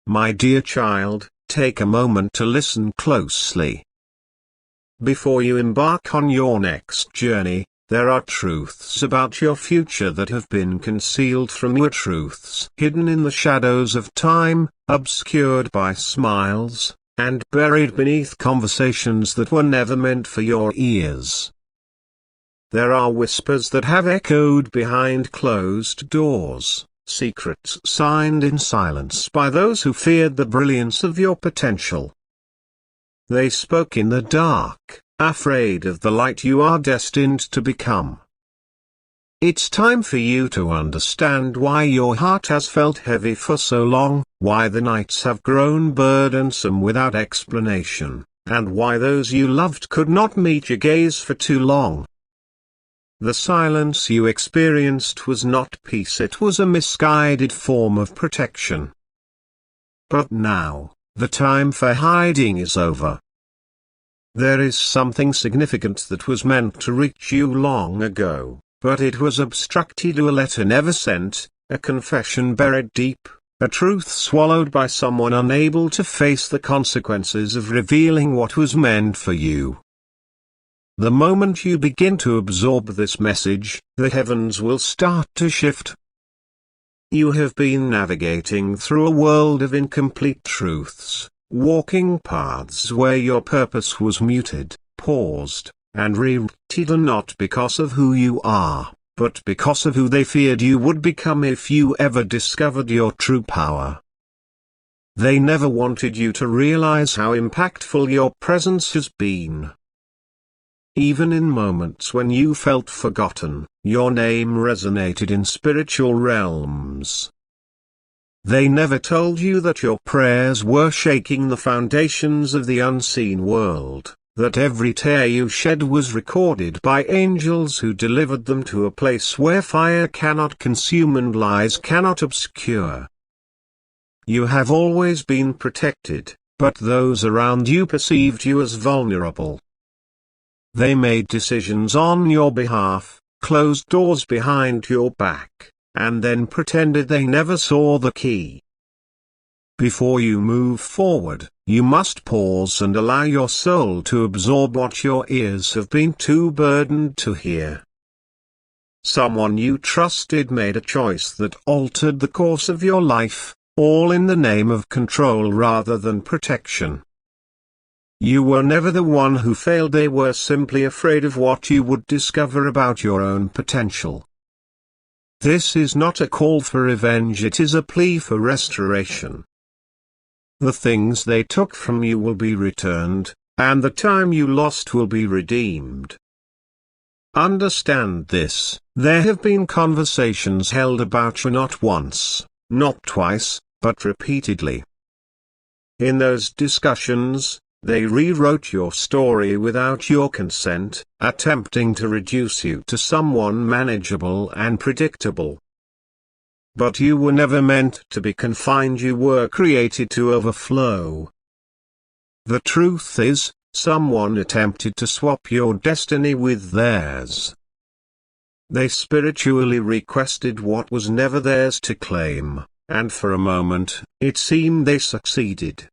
My dear child, take a moment to listen closely. Before you embark on your next journey, there are truths about your future that have been concealed from you, truths hidden in the shadows of time, obscured by smiles, and buried beneath conversations that were never meant for your ears. There are whispers that have echoed behind closed doors, secrets signed in silence by those who feared the brilliance of your potential. They spoke in the dark, afraid of the light you are destined to become. It's time for you to understand why your heart has felt heavy for so long, why the nights have grown burdensome without explanation, and why those you loved could not meet your gaze for too long. The silence you experienced was not peace, it was a misguided form of protection. But now, the time for hiding is over. There is something significant that was meant to reach you long ago, but it was obstructed. A letter never sent, a confession buried deep, a truth swallowed by someone unable to face the consequences of revealing what was meant for you. The moment you begin to absorb this message, the heavens will start to shift. You have been navigating through a world of incomplete truths, walking paths where your purpose was muted, paused, and rewritten, not because of who you are, but because of who they feared you would become if you ever discovered your true power. They never wanted you to realize how impactful your presence has been. Even in moments when you felt forgotten, your name resonated in spiritual realms. They never told you that your prayers were shaking the foundations of the unseen world, that every tear you shed was recorded by angels who delivered them to a place where fire cannot consume and lies cannot obscure. You have always been protected, but those around you perceived you as vulnerable. They made decisions on your behalf, closed doors behind your back, and then pretended they never saw the key. Before you move forward, you must pause and allow your soul to absorb what your ears have been too burdened to hear. Someone you trusted made a choice that altered the course of your life, all in the name of control rather than protection. You were never the one who failed, they were simply afraid of what you would discover about your own potential. This is not a call for revenge, it is a plea for restoration. The things they took from you will be returned, and the time you lost will be redeemed. Understand this, there have been conversations held about you not once, not twice, but repeatedly. In those discussions, they rewrote your story without your consent, attempting to reduce you to someone manageable and predictable. But you were never meant to be confined, you were created to overflow. The truth is, someone attempted to swap your destiny with theirs. They spiritually requested what was never theirs to claim, and for a moment, it seemed they succeeded.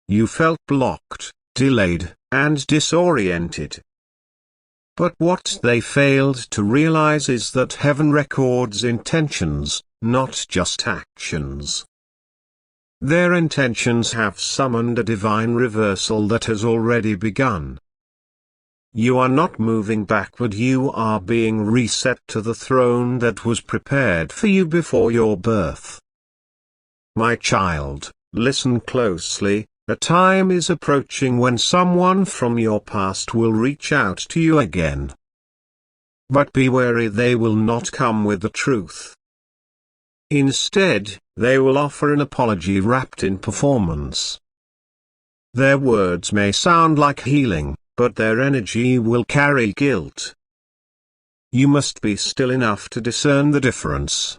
You felt blocked, delayed, and disoriented. But what they failed to realize is that heaven records intentions, not just actions. Their intentions have summoned a divine reversal that has already begun. You are not moving backward, you are being reset to the throne that was prepared for you before your birth. My child, listen closely. A time is approaching when someone from your past will reach out to you again. But be wary, they will not come with the truth. Instead, they will offer an apology wrapped in performance. Their words may sound like healing, but their energy will carry guilt. You must be still enough to discern the difference.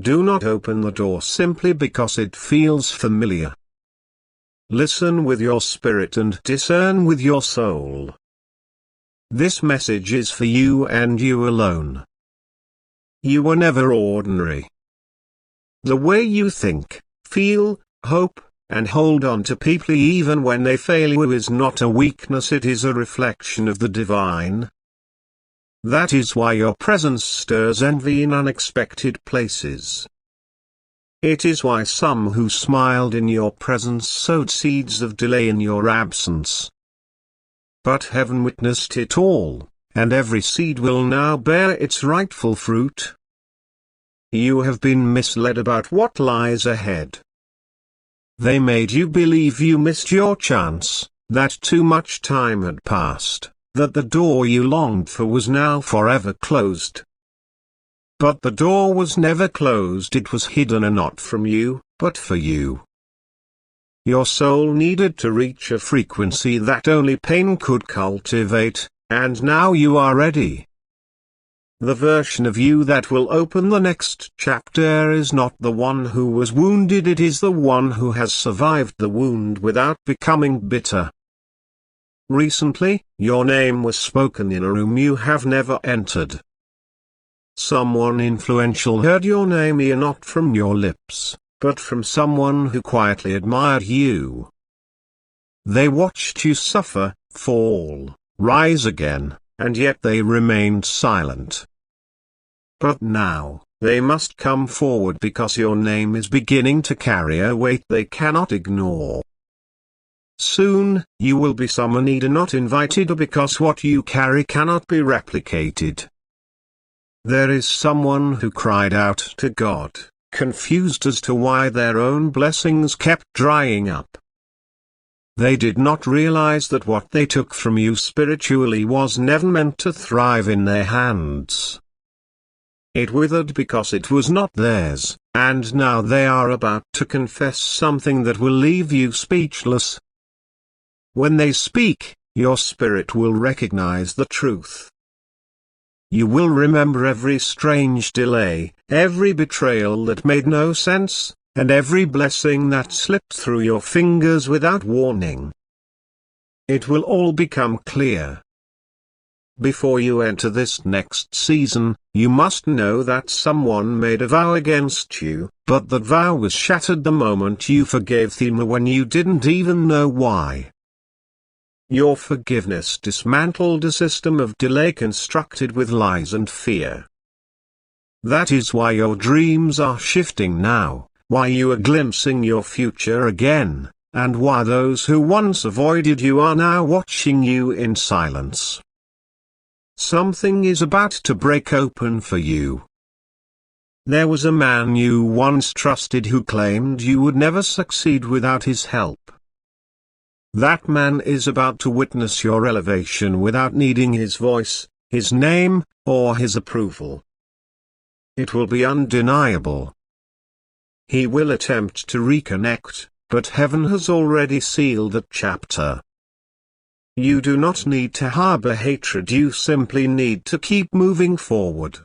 Do not open the door simply because it feels familiar. Listen with your spirit and discern with your soul. This message is for you and you alone. You were never ordinary. The way you think, feel, hope, and hold on to people even when they fail you is not a weakness, it is a reflection of the divine. That is why your presence stirs envy in unexpected places. It is why some who smiled in your presence sowed seeds of delay in your absence. But heaven witnessed it all, and every seed will now bear its rightful fruit. You have been misled about what lies ahead. They made you believe you missed your chance, that too much time had passed, that the door you longed for was now forever closed. But the door was never closed, it was hidden, and not from you, but for you. Your soul needed to reach a frequency that only pain could cultivate, and now you are ready. The version of you that will open the next chapter is not the one who was wounded, it is the one who has survived the wound without becoming bitter. Recently, your name was spoken in a room you have never entered. Someone influential heard your name, not from your lips, but from someone who quietly admired you. They watched you suffer, fall, rise again, and yet they remained silent. But now, they must come forward because your name is beginning to carry a weight they cannot ignore. Soon, you will be summoned and not invited because what you carry cannot be replicated. There is someone who cried out to God, confused as to why their own blessings kept drying up. They did not realize that what they took from you spiritually was never meant to thrive in their hands. It withered because it was not theirs, and now they are about to confess something that will leave you speechless. When they speak, your spirit will recognize the truth. You will remember every strange delay, every betrayal that made no sense, and every blessing that slipped through your fingers without warning. It will all become clear. Before you enter this next season, you must know that someone made a vow against you, but that vow was shattered the moment you forgave them when you didn't even know why. Your forgiveness dismantled a system of delay constructed with lies and fear. That is why your dreams are shifting now, why you are glimpsing your future again, and why those who once avoided you are now watching you in silence. Something is about to break open for you. There was a man you once trusted who claimed you would never succeed without his help. That man is about to witness your elevation without needing his voice, his name, or his approval. It will be undeniable. He will attempt to reconnect, but heaven has already sealed that chapter. You do not need to harbor hatred, you simply need to keep moving forward.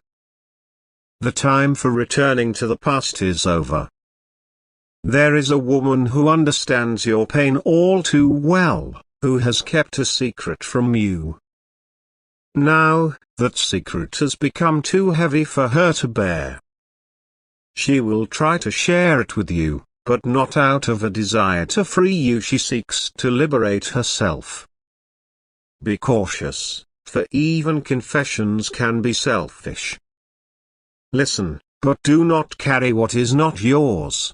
The time for returning to the past is over. There is a woman who understands your pain all too well, who has kept a secret from you. Now, that secret has become too heavy for her to bear. She will try to share it with you, but not out of a desire to free you. She seeks to liberate herself. Be cautious, for even confessions can be selfish. Listen, but do not carry what is not yours.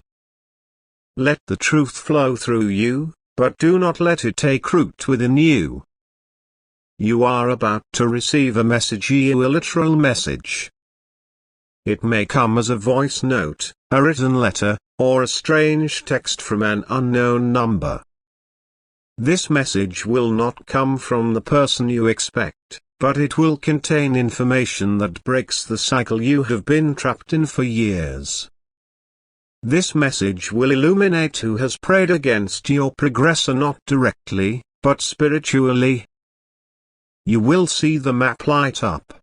Let the truth flow through you, but do not let it take root within you. You are about to receive a message, a literal message. It may come as a voice note, a written letter, or a strange text from an unknown number. This message will not come from the person you expect, but it will contain information that breaks the cycle you have been trapped in for years. This message will illuminate who has prayed against your progress, not directly, but spiritually. You will see the map light up.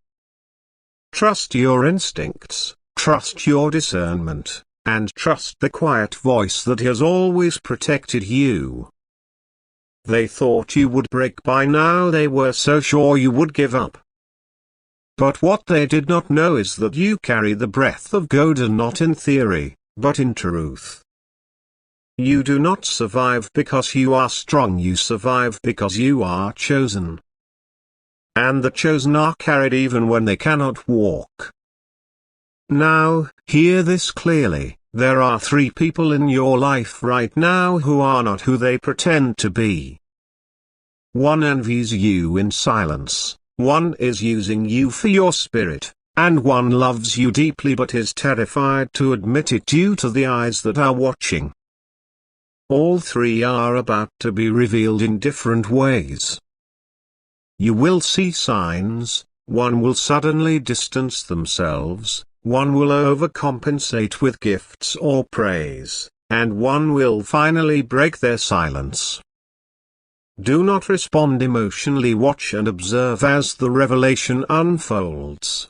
Trust your instincts, trust your discernment, and trust the quiet voice that has always protected you. They thought you would break by now, they were so sure you would give up. But what they did not know is that you carry the breath of God, and not in theory, but in truth. You do not survive because you are strong, you survive because you are chosen. And the chosen are carried even when they cannot walk. Now, hear this clearly, there are 3 people in your life right now who are not who they pretend to be. One envies you in silence, one is using you for your spirit, and one loves you deeply but is terrified to admit it due to the eyes that are watching. All 3 are about to be revealed in different ways. You will see signs, one will suddenly distance themselves, one will overcompensate with gifts or praise, and one will finally break their silence. Do not respond emotionally, watch and observe as the revelation unfolds.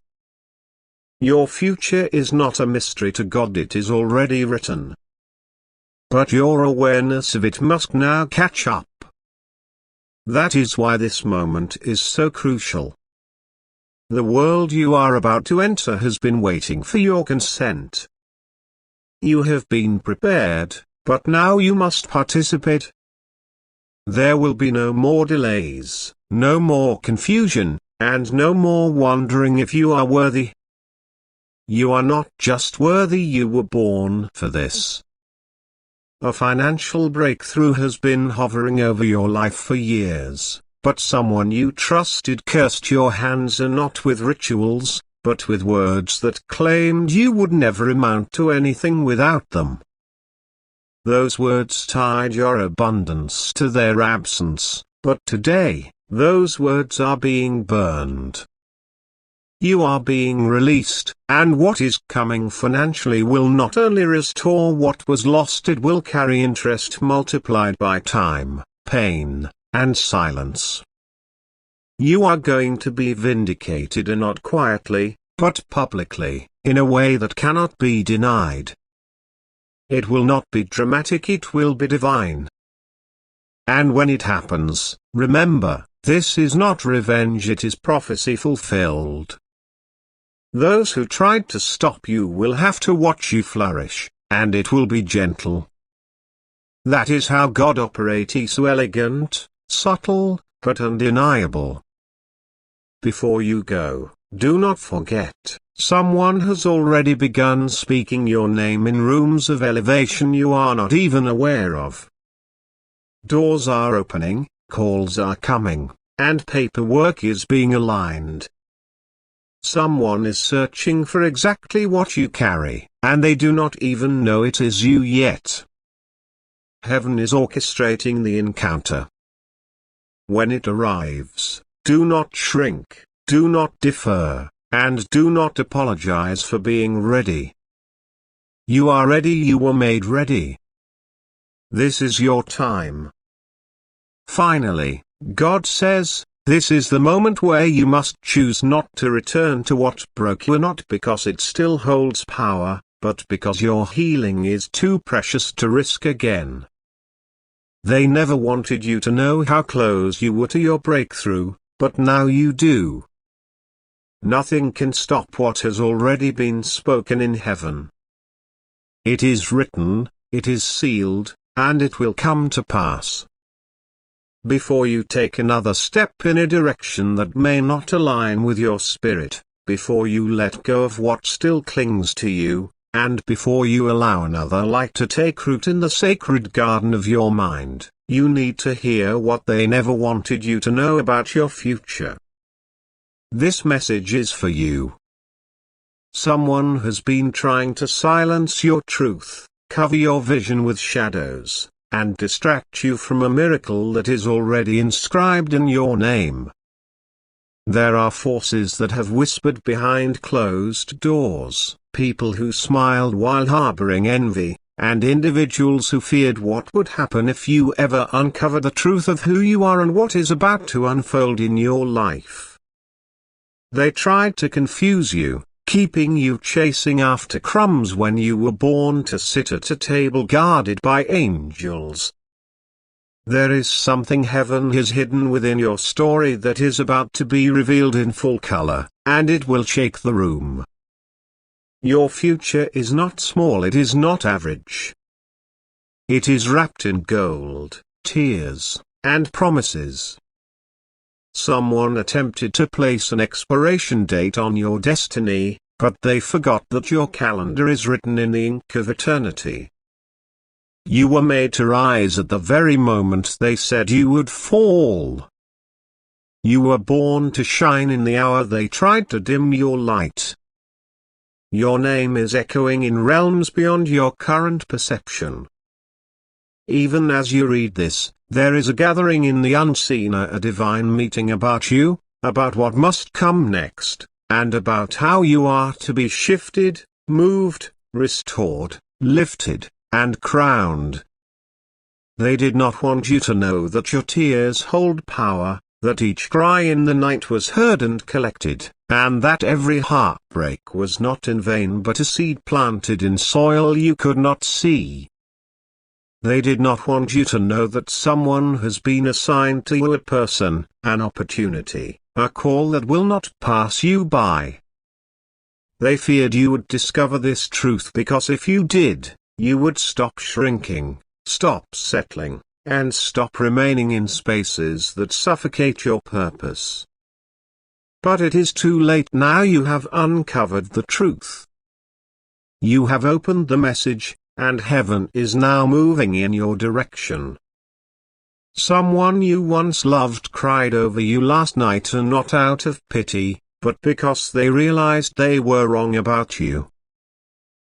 Your future is not a mystery to God, it is already written. But your awareness of it must now catch up. That is why this moment is so crucial. The world you are about to enter has been waiting for your consent. You have been prepared, but now you must participate. There will be no more delays, no more confusion, and no more wondering if you are worthy. You are not just worthy, you were born for this. A financial breakthrough has been hovering over your life for years, but someone you trusted cursed your hands, and not with rituals, but with words that claimed you would never amount to anything without them. Those words tied your abundance to their absence, but today, those words are being burned. You are being released, and what is coming financially will not only restore what was lost, it will carry interest multiplied by time, pain, and silence. You are going to be vindicated, and not quietly, but publicly, in a way that cannot be denied. It will not be dramatic, it will be divine. And when it happens, remember, this is not revenge, it is prophecy fulfilled. Those who tried to stop you will have to watch you flourish, and it will be gentle. That is how God operates, so elegant, subtle, but undeniable. Before you go, do not forget, someone has already begun speaking your name in rooms of elevation you are not even aware of. Doors are opening, calls are coming, and paperwork is being aligned. Someone is searching for exactly what you carry, and they do not even know it is you yet. Heaven is orchestrating the encounter. When it arrives, do not shrink, do not defer, and do not apologize for being ready. You are ready, you were made ready. This is your time. Finally, God says, this is the moment where you must choose not to return to what broke you, not because it still holds power, but because your healing is too precious to risk again. They never wanted you to know how close you were to your breakthrough, but now you do. Nothing can stop what has already been spoken in heaven. It is written, it is sealed, and it will come to pass. Before you take another step in a direction that may not align with your spirit, before you let go of what still clings to you, and before you allow another light to take root in the sacred garden of your mind, you need to hear what they never wanted you to know about your future. This message is for you. Someone has been trying to silence your truth, cover your vision with shadows, and distract you from a miracle that is already inscribed in your name. There are forces that have whispered behind closed doors, people who smiled while harboring envy, and individuals who feared what would happen if you ever uncover the truth of who you are and what is about to unfold in your life. They tried to confuse you, keeping you chasing after crumbs when you were born to sit at a table guarded by angels. There is something heaven has hidden within your story that is about to be revealed in full color, and it will shake the room. Your future is not small, it is not average. It is wrapped in gold, tears, and promises. Someone attempted to place an expiration date on your destiny, but they forgot that your calendar is written in the ink of eternity. You were made to rise at the very moment they said you would fall. You were born to shine in the hour they tried to dim your light. Your name is echoing in realms beyond your current perception. Even as you read this, there is a gathering in the unseen, a divine meeting about you, about what must come next, and about how you are to be shifted, moved, restored, lifted, and crowned. They did not want you to know that your tears hold power, that each cry in the night was heard and collected, and that every heartbreak was not in vain but a seed planted in soil you could not see. They did not want you to know that someone has been assigned to you, a person, an opportunity, a call that will not pass you by. They feared you would discover this truth because if you did, you would stop shrinking, stop settling, and stop remaining in spaces that suffocate your purpose. But it is too late now. You have uncovered the truth. You have opened the message, and heaven is now moving in your direction. Someone you once loved cried over you last night, and not out of pity, but because they realized they were wrong about you.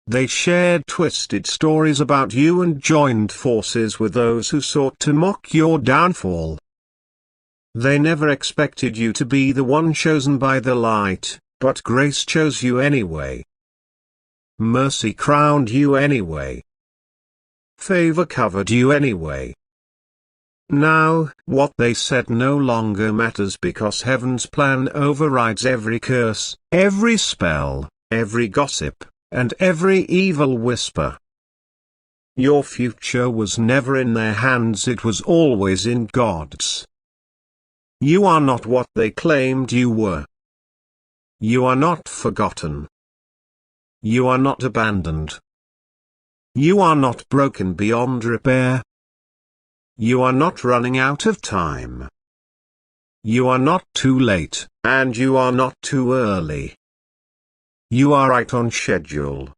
They shared twisted stories about you and joined forces with those who sought to mock your downfall. They never expected you to be the one chosen by the light, but grace chose you anyway. Mercy crowned you anyway. Favor covered you anyway. Now, what they said no longer matters because heaven's plan overrides every curse, every spell, every gossip, and every evil whisper. Your future was never in their hands, it was always in God's. You are not what they claimed you were. You are not forgotten. You are not abandoned. You are not broken beyond repair. You are not running out of time. You are not too late, and you are not too early. You are right on schedule.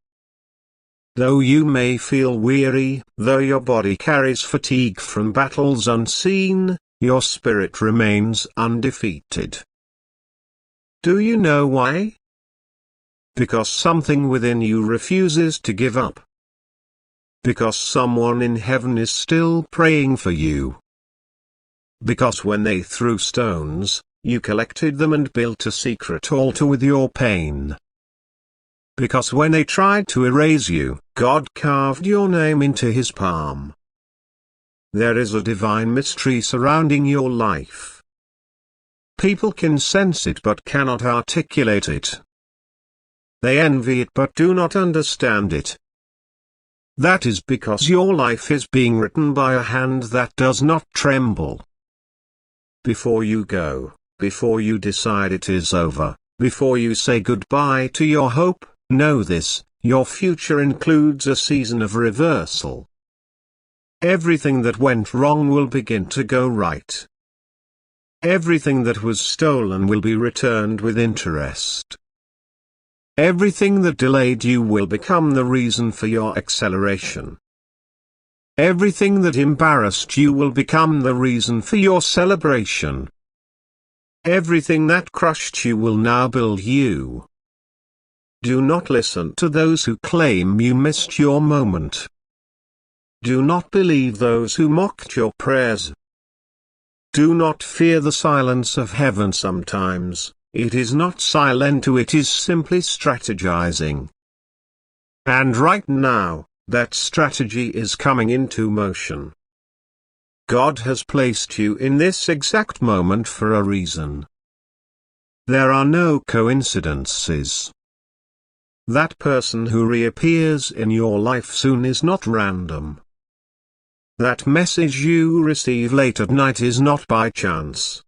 Though you may feel weary, though your body carries fatigue from battles unseen, your spirit remains undefeated. Do you know why? Because something within you refuses to give up. Because someone in heaven is still praying for you. Because when they threw stones, you collected them and built a secret altar with your pain. Because when they tried to erase you, God carved your name into his palm. There is a divine mystery surrounding your life. People can sense it but cannot articulate it. They envy it but do not understand it. That is because your life is being written by a hand that does not tremble. Before you go, before you decide it is over, before you say goodbye to your hope, know this: your future includes a season of reversal. Everything that went wrong will begin to go right. Everything that was stolen will be returned with interest. Everything that delayed you will become the reason for your acceleration. Everything that embarrassed you will become the reason for your celebration. Everything that crushed you will now build you. Do not listen to those who claim you missed your moment. Do not believe those who mocked your prayers. Do not fear the silence of heaven sometimes. It is not silent, it is simply strategizing. And right now, that strategy is coming into motion. God has placed you in this exact moment for a reason. There are no coincidences. That person who reappears in your life soon is not random. That message you receive late at night is not by chance.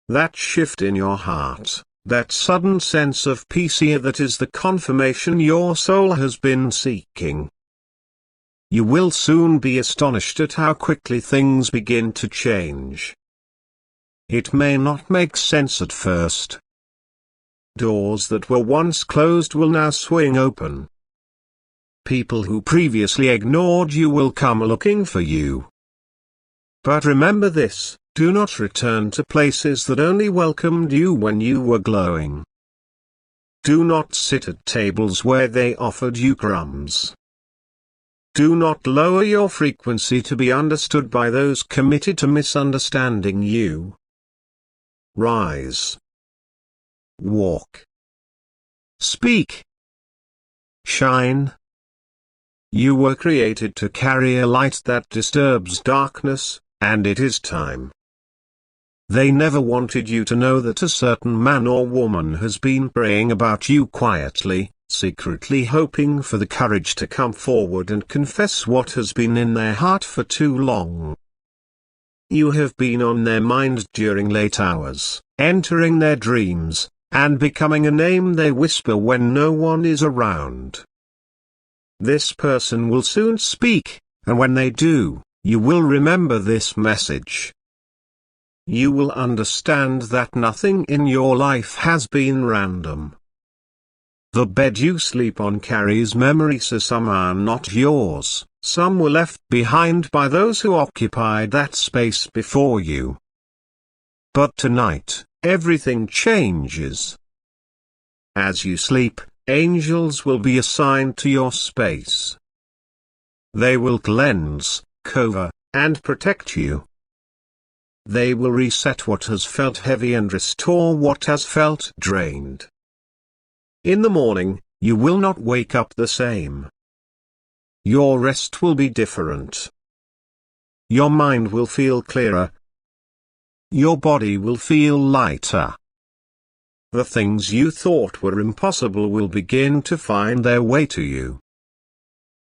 That shift in your heart, that sudden sense of peace here, that is the confirmation your soul has been seeking. you will soon be astonished at how quickly things begin to change. It may not make sense at first. Doors that were once closed will now swing open. People who previously ignored you will come looking for you. But remember this, do not return to places that only welcomed you when you were glowing. Do not sit at tables where they offered you crumbs. Do not lower your frequency to be understood by those committed to misunderstanding you. Rise. Walk. Speak. Shine. You were created to carry a light that disturbs darkness, and it is time. They never wanted you to know that a certain man or woman has been praying about you quietly, secretly hoping for the courage to come forward and confess what has been in their heart for too long. You have been on their mind during late hours, entering their dreams, and becoming a name they whisper when no one is around. This person will soon speak, and when they do, you will remember this message. You will understand that nothing in your life has been random. The bed you sleep on carries memories, so some are not yours, some were left behind by those who occupied that space before you. But tonight, everything changes. As you sleep, angels will be assigned to your space. They will cleanse, cover, and protect you. They will reset what has felt heavy and restore what has felt drained. In the morning, you will not wake up the same. Your rest will be different. Your mind will feel clearer. Your body will feel lighter. The things you thought were impossible will begin to find their way to you.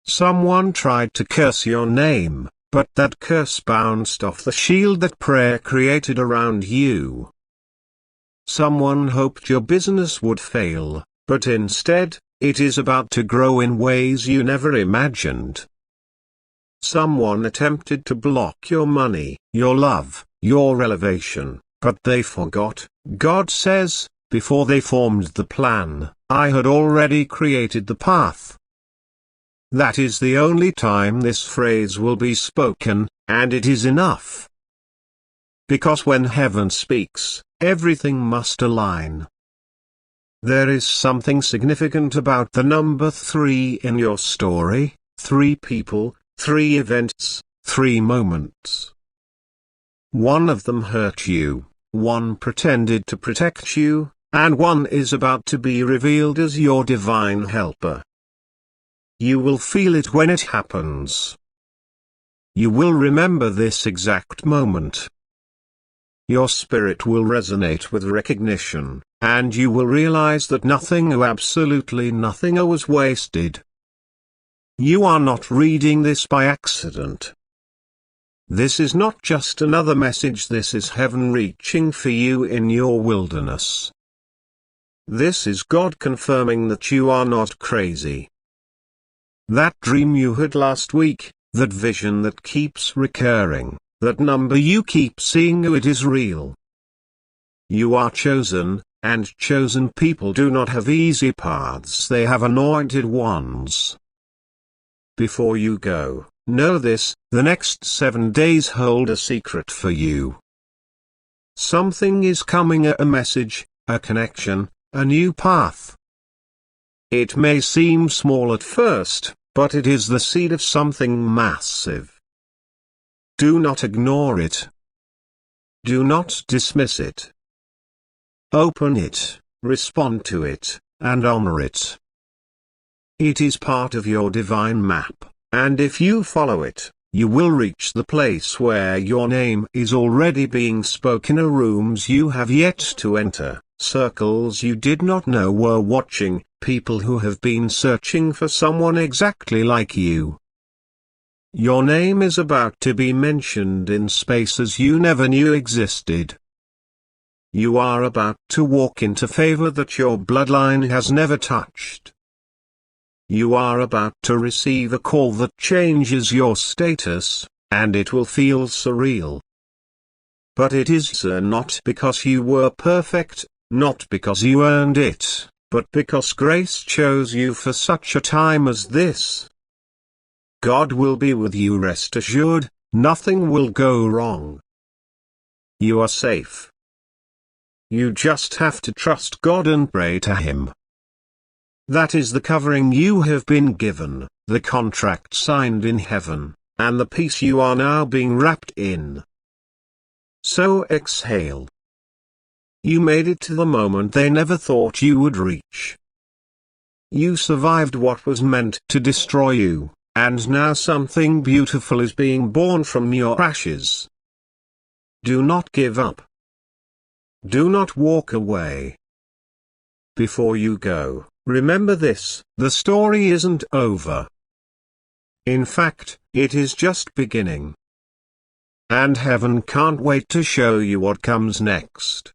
Someone tried to curse your name, but that curse bounced off the shield that prayer created around you. Someone hoped your business would fail, but instead, it is about to grow in ways you never imagined. Someone attempted to block your money, your love, your elevation, but they forgot. God says, before they formed the plan, I had already created the path. That is the only time this phrase will be spoken, and it is enough. Because when heaven speaks, everything must align. There is something significant about the number 3 in your story, 3 people, 3 events, 3 moments. One of them hurt you, one pretended to protect you, and one is about to be revealed as your divine helper. You will feel it when it happens. You will remember this exact moment. Your spirit will resonate with recognition, and you will realize that nothing, absolutely nothing, was wasted. You are not reading this by accident. This is not just another message, this is heaven reaching for you in your wilderness. This is God confirming that you are not crazy. That dream you had last week, that vision that keeps recurring, that number you keep seeing, it is real. You are chosen, and chosen people do not have easy paths, they have anointed ones. Before you go, know this, the next 7 days hold a secret for you. Something is coming, a message, a connection, a new path. It may seem small at first, but it is the seed of something massive. Do not ignore it. Do not dismiss it. Open it, respond to it, and honor it. It is part of your divine map, and if you follow it, you will reach the place where your name is already being spoken, rooms you have yet to enter, circles you did not know were watching, people who have been searching for someone exactly like you. Your name is about to be mentioned in spaces you never knew existed. You are about to walk into favor that your bloodline has never touched. You are about to receive a call that changes your status, and it will feel surreal. But it is not because you were perfect, not because you earned it, but because grace chose you for such a time as this. God will be with you, rest assured, nothing will go wrong. You are safe. You just have to trust God and pray to Him. That is the covering you have been given, the contract signed in heaven, and the peace you are now being wrapped in. So exhale. You made it to the moment they never thought you would reach. You survived what was meant to destroy you, and now something beautiful is being born from your ashes. Do not give up. Do not walk away. Before you go, remember this: the story isn't over. In fact, it is just beginning. And heaven can't wait to show you what comes next.